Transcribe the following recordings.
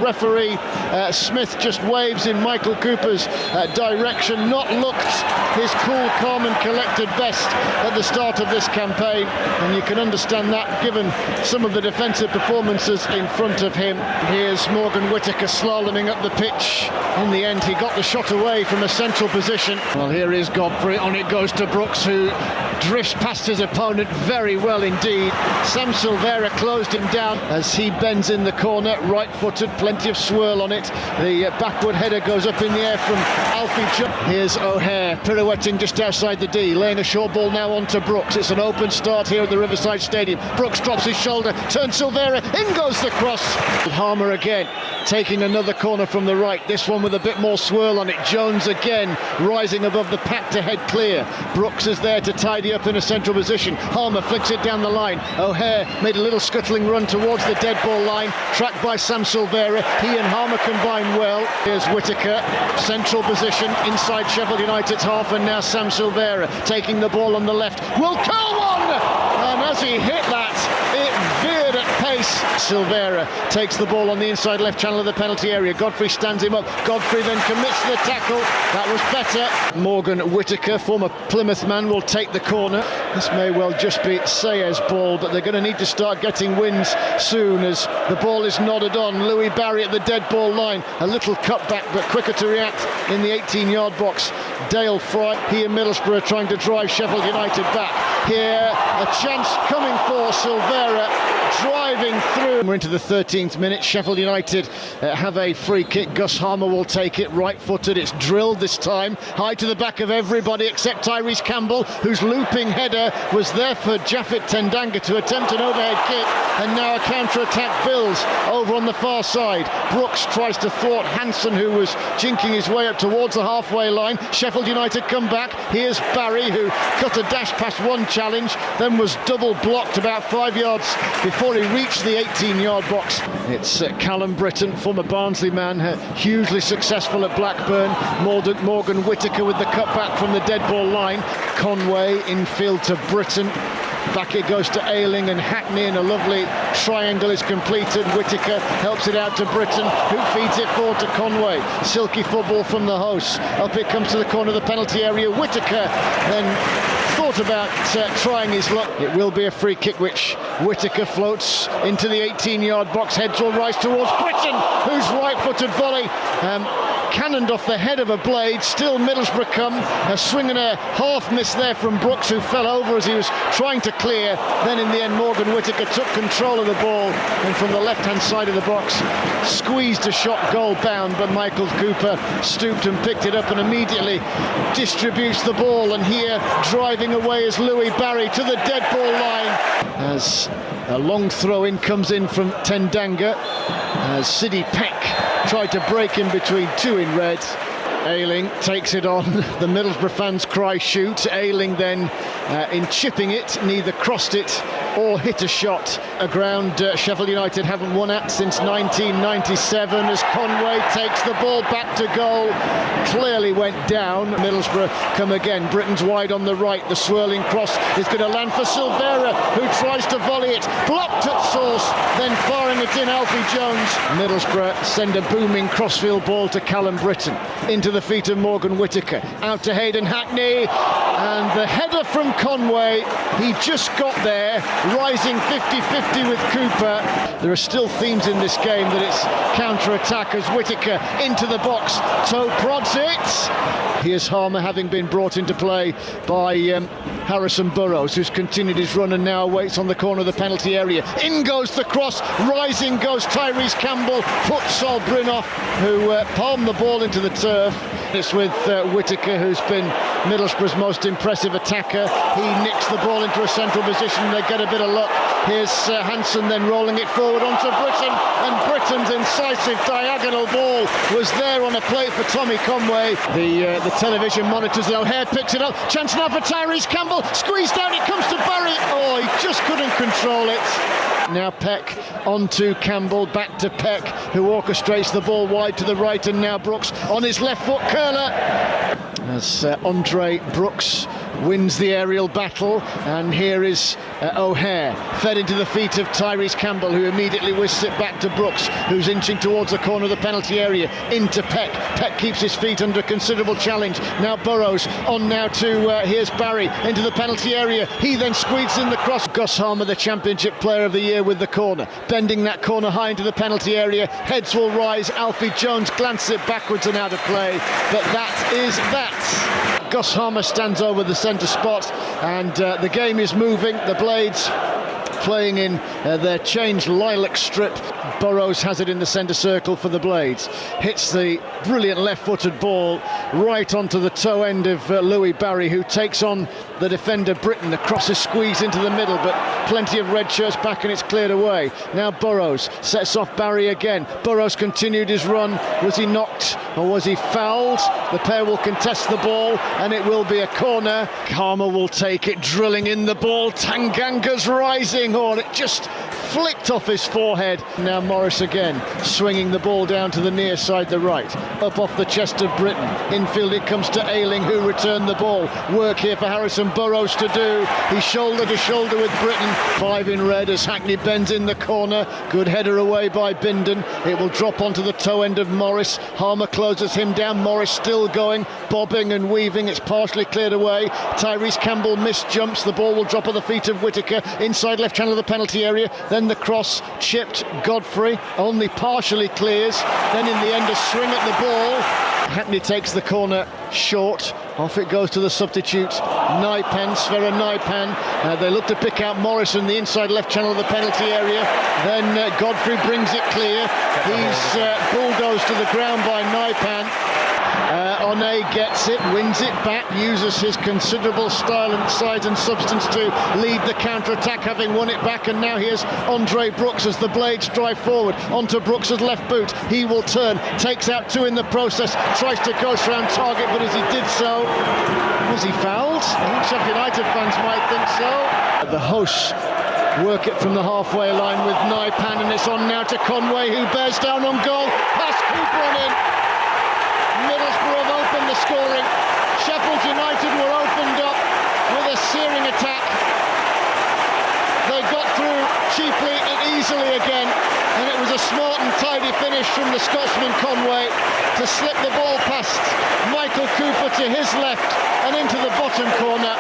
Referee Smith just waves in Michael Cooper's direction, not looked his cool, calm and collected best at the start of this campaign, and you can understand that given some of the defensive performances in front of him. Here's Morgan Whittaker slaloming up the pitch. In the end he got the shot away from a central position. Well, here is Godfrey, on it goes to Brooks, who drifts past his opponent very well indeed. Sam Silvera closed him down as he bends in the corner, right-footed, plenty of swirl on it. The backward header goes up in the air from Alfie Jones. Here's O'Hare pirouetting just outside the D, laying a short ball now onto Brooks. It's an open start here at the Riverside Stadium. Brooks drops his shoulder, turns Silvera, in goes the cross. Harmer again, taking another corner from the right, this one with a bit more swirl on it. Jones again rising above the pack to head clear. Brooks is there to tidy up in a central position. Harmer flicks it down the line. O'Hare made a little scuttling run towards the dead ball line, tracked by Sam Silvera. He and Harmer combine well. Here's Whittaker, central position inside Sheffield United's half, and now Sam Silvera taking the ball on the left. Will curl one! And as he hit that, it veered at pace. Silvera takes the ball on the inside left channel of the penalty area. Godfrey stands him up. Godfrey then commits the tackle. That was better. Morgan Whittaker, former Plymouth man, will take the corner. This may well just be Sayers' ball, but they're going to need to start getting wins soon as the ball is nodded on. Louis Barry at the dead ball line. A little cutback, but quicker to react in the 18-yard box. Dale Fry, he and Middlesbrough trying to drive Sheffield United back. Here, a chance coming for Silvera, driving through. We're into the 13th minute. Sheffield United have a free kick. Gus Harmer will take it, right-footed. It's drilled this time, high to the back of everybody except Tyrese Campbell, whose looping header was there for Japhet Tendanga to attempt an overhead kick, and now a counter-attack builds over on the far side. Brooks tries to thwart Hansen, who was jinking his way up towards the halfway line. Sheffield United come back. Here's Barry, who cut a dash past one challenge, then was double blocked about 5 yards before he reached the 18-yard box. It's Callum Britton, former Barnsley man, hugely successful at Blackburn. Morgan Whittaker with the cutback from the dead ball line. Conway infield to Britton. Back it goes to Ayling and Hackney, and a lovely triangle is completed. Whittaker helps it out to Britton, who feeds it forward to Conway. Silky football from the host. Up it comes to the corner of the penalty area. Whittaker then thought about trying his luck. It will be a free kick, which Whittaker floats into the 18-yard box. Heads will rise towards Britton, whose right-footed volley cannoned off the head of a blade. Still Middlesbrough come. A swing and a half miss there from Brooks, who fell over as he was trying to clear. Then in the end Morgan Whittaker took control of the ball and from the left-hand side of the box squeezed a shot goal bound, but Michael Cooper stooped and picked it up and immediately distributes the ball. And here driving away is Louis Barry to the dead ball line as a long throw in comes in from Tendanga as Sidney Peck tried to break in between two in red. Ayling takes it on. The Middlesbrough fans cry shoot. Ayling then in chipping it, neither crossed it or hit a shot. A ground Sheffield United haven't won at since 1997 as Conway takes the ball back to goal. Clearly went down. Middlesbrough come again. Britton's wide on the right. The swirling cross is going to land for Silvera, who tries to volley it. Blocked at source, then firing it in Alfie Jones. Middlesbrough send a booming crossfield ball to Callum Britton. Into the feet of Morgan Whittaker. Out to Hayden Hackney. And the header from Conway. He just got there, rising 50-50 with Cooper. There are still themes in this game that it's counter-attack as Whittaker into the box. Toe prods it. Here's Harmer, having been brought into play by Harrison Burrows, who's continued his run and now waits on the corner of the penalty area. In goes the cross, rising goes Tyrese Campbell, puts Sol Brynolf, who palmed the ball into the turf. It's with Whittaker, who's been Middlesbrough's most impressive attacker. He nicks the ball into a central position. They get a bit of luck. Here's Hansen then rolling it forward onto Britton, and Britton's incisive diagonal ball was there on a plate for Tommy Conway. The television monitors, though. O'Hare picks it up. Chance now for Tyrese Campbell. Squeezed down, it comes to Barry. Oh, he just couldn't control it. Now Peck onto Campbell, back to Peck, who orchestrates the ball wide to the right, and now Brooks on his left foot curler. As Andre Brooks wins the aerial battle, and here is O'Hare, fed into the feet of Tyrese Campbell, who immediately whisks it back to Brooks, who's inching towards the corner of the penalty area, into Peck. Peck keeps his feet under considerable challenge. Now Burrows on now to, here's Barry, into the penalty area. He then squeezes in the cross. Gus Harmer, the Championship Player of the Year, with the corner. Bending that corner high into the penalty area. Heads will rise. Alfie Jones glances it backwards and out of play. But that is that. Gus Harmer stands over the centre spot, and the game is moving. The Blades playing in their changed lilac strip. Burrows has it in the centre circle for the Blades. Hits the brilliant left-footed ball right onto the toe end of Louis Barry, who takes on the defender Britton. The cross is squeezed into the middle, but plenty of red shirts back and it's cleared away. Now Burrows sets off Barry again. Burrows continued his run. Was he knocked or was he fouled? The pair will contest the ball and it will be a corner. Harmer will take it, drilling in the ball. Tanganga's rising on it, just flicked off his forehead. Now Morris again, swinging the ball down to the near side, the right, up off the chest of Britton. Infield it comes to Ayling, who returned the ball. Work here for Harrison Burrows to do. He's shoulder to shoulder with Britton. 5 in red as Hackney bends in the corner. Good header away by Bindon. It will drop onto the toe end of Morris. Harmer closes him down. Morris still going, bobbing and weaving. It's partially cleared away. Tyrese Campbell misjumps. The ball will drop at the feet of Whittaker. Inside left channel of the penalty area. Then the cross chipped. Godfrey only partially clears. Then in the end a swing at the ball. Hackney takes the corner short. Off it goes to the substitute Naipan, Sverre Naipan. They look to pick out Morris in the inside left channel of the penalty area. Then Godfrey brings it clear. He's bulldozed to the ground by Naipan. Onay gets it, wins it back, uses his considerable style and size and substance to lead the counter-attack, having won it back. And now here's Andre Brooks as the Blades drive forward onto Brooks' left boot. He will turn, takes out 2 in the process, tries to ghost round target, but as he did so, was he fouled? I think Sheffield United fans might think so. The hosts work it from the halfway line with Naipan, and it's on now to Conway, who bears down on goal. Pass Cooper on in. Middlesbrough have opened the scoring. Sheffield United were opened up with a searing attack. They got through cheaply and easily again, and it was a smart and tidy finish from the Scotsman Conway to slip the ball past Michael Cooper to his left and into the bottom corner.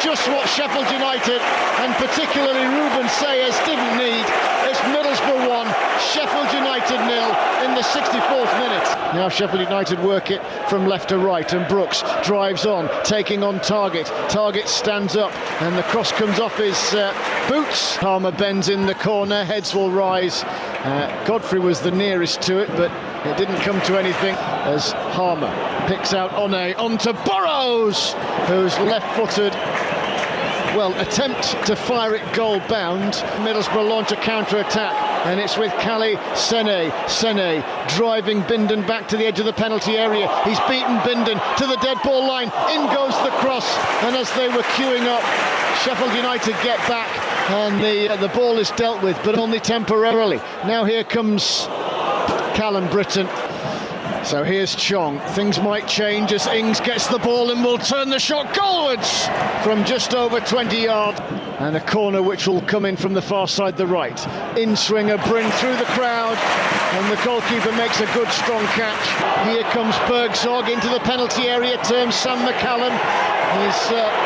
Just what Sheffield United and particularly Ruben Sayers didn't need. It's Middlesbrough 1, Sheffield United 0 in the 64th minute. Now Sheffield United work it from left to right, and Brooks drives on, taking on Target. Target stands up and the cross comes off his boots. Harmer bends in the corner, heads will rise. Godfrey was the nearest to it, but it didn't come to anything as Harmer picks out Onay onto Burrows, who's left-footed. Well, attempt to fire it goal bound. Middlesbrough launch a counter-attack, and it's with Kali Sene. Sene driving Bindon back to the edge of the penalty area. He's beaten Bindon to the dead ball line. In goes the cross, and as they were queuing up, Sheffield United get back, and the ball is dealt with, but only temporarily. Now here comes Callum Britton. So here's Chong. Things might change as Ings gets the ball and will turn the shot goalwards from just over 20 yards. And a corner which will come in from the far side, the right. In-swinger, Bryn through the crowd, and the goalkeeper makes a good, strong catch. Here comes Bergzog into the penalty area, turns Sam McCallum. He's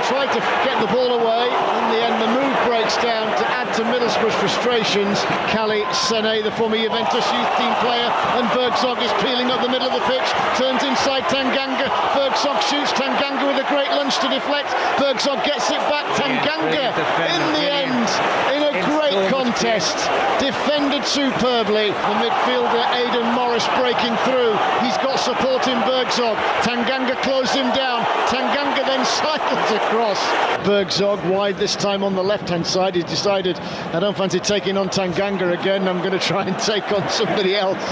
tried to get the ball away. In the end, the move breaks down to add to Middlesbrough's frustrations. Kali Sene, the former Juventus youth team player, and Bergzog is peeling up the middle of the pitch, turns inside Tanganga. Bergzog shoots, Tanganga with a great lunge to deflect. Bergzog gets it back. Tanganga, in the end, in a great contest, defended superbly. The midfielder Aidan Morris breaking through. He's got support in Bergzog. Tanganga closed him down. Tanganga then cycles across. Bergzog wide this time on the left-hand side. He decided, I don't fancy taking on Tanganga again. I'm going to try and take on somebody else.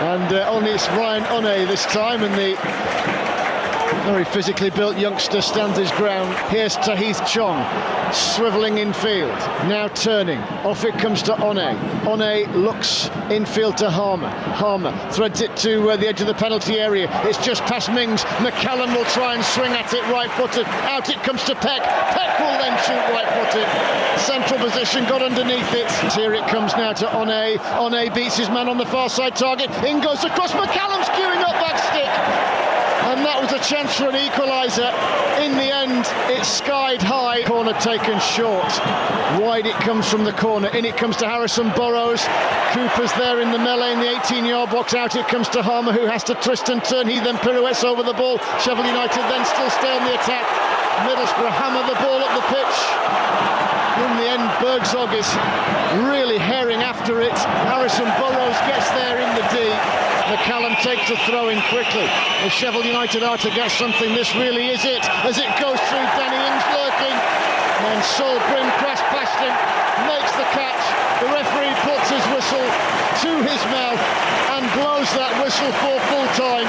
And only it's Ryan Onay this time, and the Very physically built youngster stands his ground. Here's Tahith Chong, swivelling infield, now turning. Off it comes to One. One looks infield to Harmer. Harmer threads it to the edge of the penalty area. It's just past Mings. McCallum will try and swing at it right-footed. Out it comes to Peck. Peck will then shoot right-footed. Central position, got underneath it. Here it comes now to One. One beats his man on the far side target. In goes across. McCallum's queuing up back stick. And that was a chance for an equaliser. In the end, it's skied high. Corner taken short. Wide it comes from the corner. In it comes to Harrison Burrows. Cooper's there in the melee in the 18-yard box. Out it comes to Harmer, who has to twist and turn. He then pirouettes over the ball. Sheffield United then still stay on the attack. Middlesbrough hammer the ball up the pitch. In the end, Bergzog is really herring after it. Harrison Burrows gets there in the D. McCallum takes the throw in quickly. If Sheffield United are to get something, this really is it. As it goes through, Danny Ings lurking. And Sol Brim crashed past him, makes the catch. The referee puts his whistle to his mouth and blows that whistle for full time.